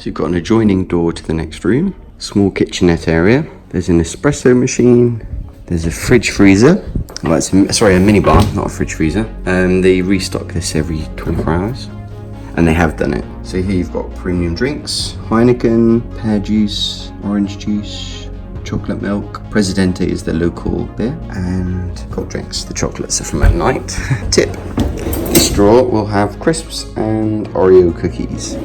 you've got an adjoining door to the next room. Small kitchenette area. There's an espresso machine. There's a fridge freezer. Well, it's a mini bar, not a fridge freezer. They restock this every 24 hours. And they have done it. So here you've got premium drinks. Heineken, pear juice, orange juice, chocolate milk. Presidente is the local beer. And cold drinks. The chocolates are from at night. Tip. The straw will have crisps and Oreo cookies.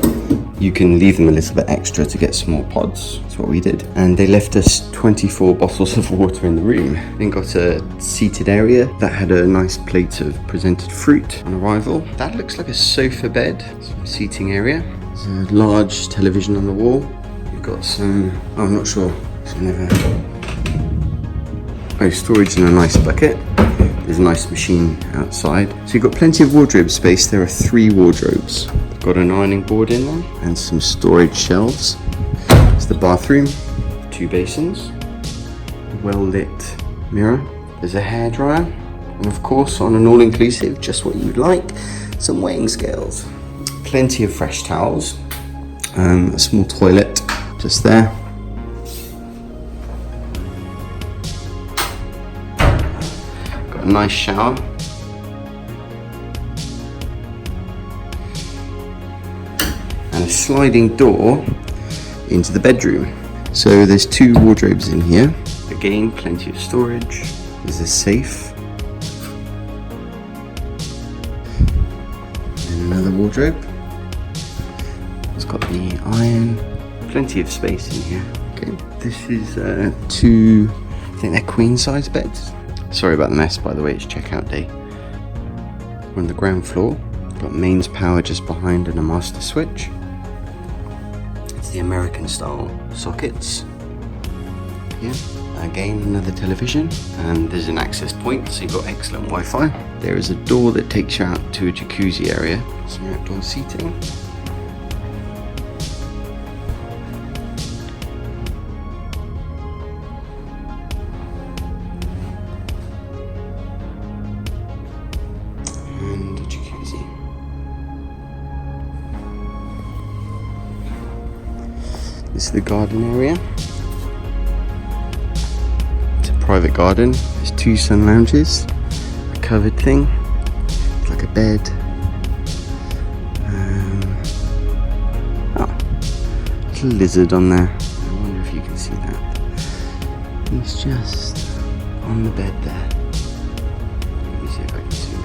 You can leave them a little bit extra to get small pods. That's what we did. And they left us 24 bottles of water in the room. Then got a seated area that had a nice plate of presented fruit on arrival. That looks like a sofa bed. Some seating area. There's a large television on the wall. You've got some, I'm not sure. Storage in a nice bucket. There's a nice machine outside. So you've got plenty of wardrobe space. There are 3 wardrobes. Got an ironing board in there and some storage shelves. It's the bathroom, 2 basins, well lit mirror. There's a hairdryer, and of course, on an all-inclusive, just what you'd like, some weighing scales. Plenty of fresh towels, a small toilet just there. Got a nice shower. And a sliding door into the bedroom. So there's 2 wardrobes in here. Again, plenty of storage. There's a safe. And another wardrobe. It's got the iron. Plenty of space in here. Okay, this is 2, I think they're queen size beds. Sorry about the mess, by the way, it's checkout day. We're on the ground floor. Got mains power just behind and a master switch. The American style sockets. Here, again, another television, and there's an access point, so you've got excellent Wi-Fi. There is a door that takes you out to a jacuzzi area, some outdoor seating. And a jacuzzi. This is the garden area. It's a private garden. There's 2 sun lounges, a covered thing, it's like a bed. Little lizard on there. I wonder if you can see that. He's just on the bed there. Let me see if I can zoom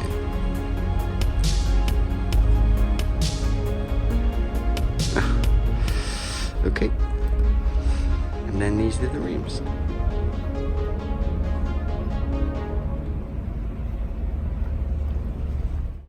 in. Okay. And then these are the rooms.